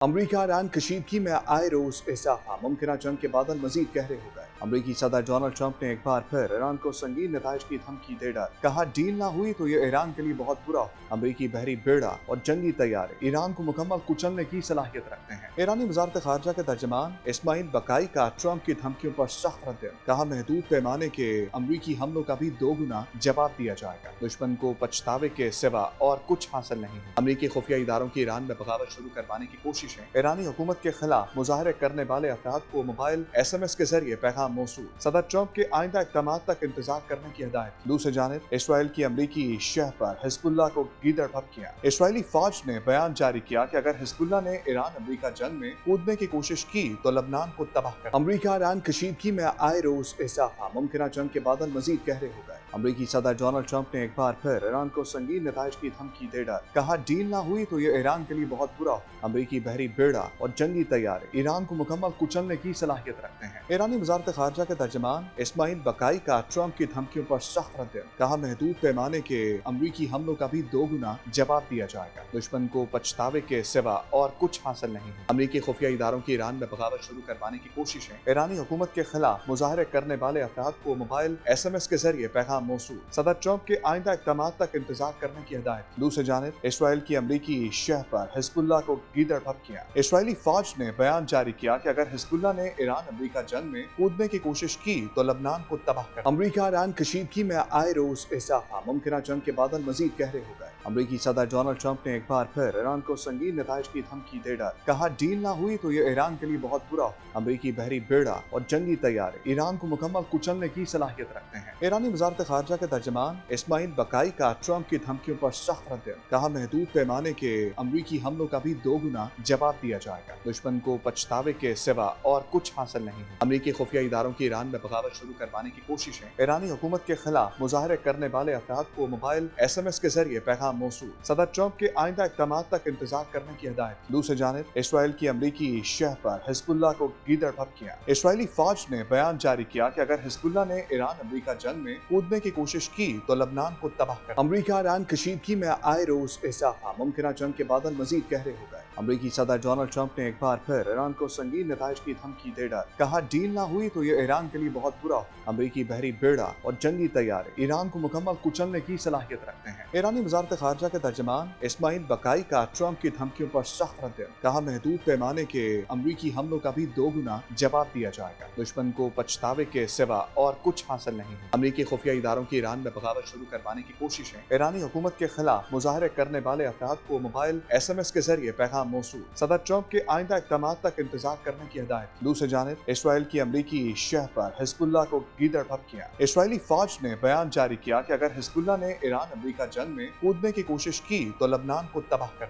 अमरीका Iran कशीदगी में आए रोज इजाफा, मुमकिन जंग के बादल मजीद गहरे हो गए। अमरीकी सदर डोनाल्ड ट्रंप ने एक बार फिर ईरान को संगीन नताइज की धमकी दे डाली। कहा, डील ना हुई तो ये ईरान के लिए बहुत बुरा हो। अमरीकी बहरी बेड़ा और जंगी तैयारे ईरान को मुकम्मल कुचलने की सलाहियत रखते हैं। ईरानी वजारत खारजा के तर्जमान इस्माइल बकाई का ट्रंप की धमकियों पर सख्त रद्द। कहा, महदूद पैमाने के अमरीकी हमलों का भी दोगुना जवाब दिया जाएगा। दुश्मन को पछतावे के सिवा और कुछ हासिल नहीं है। अमरीकी खुफिया इदारों की ईरान में बगावत शुरू करवाने की कोशिश ईरानी हुकूमत के खिलाफ मुजाहरे करने वाले अफराद को मोबाइल SMS के जरिए पैगाम मौसूल। सदर ट्रंप के आइंदा इक़दामात तक इंतजार करने की हिदायत। दूसरी जानिब इसराइल की अमरीकी शह पर हिजबुल्लाह को गीदड़ भभकियां। इसराइली फौज ने बयान जारी किया कि अगर हिजबुल्लाह ने ईरान अमरीका जंग में कूदने की कोशिश की तो लबनान को तबाह कर। अमरीका ईरान कशीदगी में आए रोज इजाफा, मुमकिन जंग के बादल मजीद गहरे हो गए। अमरीकी सदर डोनाल्ड ट्रंप ने एक बार फिर ईरान को संगीन नताइज की धमकी दे डाली। कहा, डील ना हुई तो ये ईरान के लिए बहुत बुरा हो। अमरीकी बहरी बेड़ा और जंगी तैयारे ईरान को मुकम्मल कुचलने की सलाहियत रखते हैं। ईरानी वजारत खारजा के तर्जमान इस्माइल बकाई का ट्रंप की धमकियों पर सख्त रद्द। कहा, महदूद पैमाने के अमरीकी हमलों का भी दोगुना जवाब दिया जाएगा। दुश्मन को पछतावे के सिवा और कुछ हासिल नहीं है। अमरीकी खुफिया इदारों की ईरान में बगावत शुरू करवाने की कोशिशें ईरानी हुकूमत के खिलाफ मुजाहरे करने वाले अफराद को मोबाइल SMS के जरिए पैगाम मौसूल। सदर ट्रंप के आइंदा इक़दामात तक इंतजार करने की हिदायत। दूसरी जानिब इसराइल की अमरीकी शह पर हिजबुल्लाह को गीदड़ भभकियां। इसराइली फौज ने बयान जारी किया कि अगर हिजबुल्लाह ने ईरान अमरीका जंग में कूदने की कोशिश की तो लबनान को तबाह कर। अमरीका ईरान कशीदगी में आए रोज इजाफा, मुमकिन जंग के बादल मजीद गहरे हो गए। अमरीकी सदर डोनाल्ड ट्रंप ने एक बार फिर ईरान को संगीन नताइज की धमकी दे डाली। कहा, डील ना हुई तो ये ईरान के लिए बहुत बुरा हो। अमरीकी बहरी बेड़ा और जंगी तैयारे ईरान को मुकम्मल कुचलने की सलाहियत रखते हैं। ईरानी वजारत खारजा के तर्जमान इस्माइल बकाई का ट्रंप की धमकियों पर सख्त रद्द। कहा, महदूद पैमाने के अमरीकी हमलों का भी दोगुना जवाब दिया जाएगा। दुश्मन को पछतावे के सिवा और कुछ हासिल नहीं है। अमरीकी खुफिया इदारों की ईरान में बगावत शुरू करवाने की कोशिशें ईरानी हुकूमत के खिलाफ मुजाहरे करने वाले अफराद को मोबाइल SMS के जरिए पैगाम मौसूल। सदर ट्रंप के आइंदा इक़दामात तक इंतजार करने की हिदायत। दूसरी जानिब इसराइल की अमरीकी शह पर हिजबुल्लाह को गीदड़ भभकियां। इसराइली फौज ने बयान जारी किया कि अगर हिजबुल्लाह ने ईरान अमरीका जंग में कूदने की कोशिश की तो लबनान को तबाह कर। अमरीका ईरान कशीदगी में आए रोज इजाफा, मुमकिन जंग के बादल मजीद गहरे हो गए। अमरीकी सदर डोनाल्ड ट्रंप ने एक बार फिर ईरान को संगीन नताइज की धमकी दे डाली। कहा, डील ना हुई तो ये ईरान के लिए बहुत बुरा हो। अमरीकी बहरी बेड़ा और जंगी तैयारे ईरान को मुकम्मल कुचलने की सलाहियत रखते हैं। ईरानी वजारत खारजा के तर्जमान इस्माइल बकाई का ट्रंप की धमकियों पर सख्त रद्द। कहा, महदूद पैमाने के अमरीकी हमलों का भी दोगुना जवाब दिया जाएगा। दुश्मन को पछतावे के सिवा और कुछ हासिल नहीं है। अमरीकी खुफिया इदारों की ईरान में बगावत शुरू करवाने की कोशिशें ईरानी हुकूमत के खिलाफ मुजाहरे करने वाले अफराद को मोबाइल SMS के जरिए पैगाम मौसूल। सदर ट्रंप के आइंदा इक़दामात तक इंतजार करने की हिदायत। दूसरी जानिब इसराइल की अमरीकी शह पर हिजबुल्लाह को गीदड़ भभकियां। इसराइली फौज ने बयान जारी किया कि अगर हिजबुल्लाह ने ईरान अमरीका जंग में कूदने की कोशिश की तो लबनान को तबाह कर।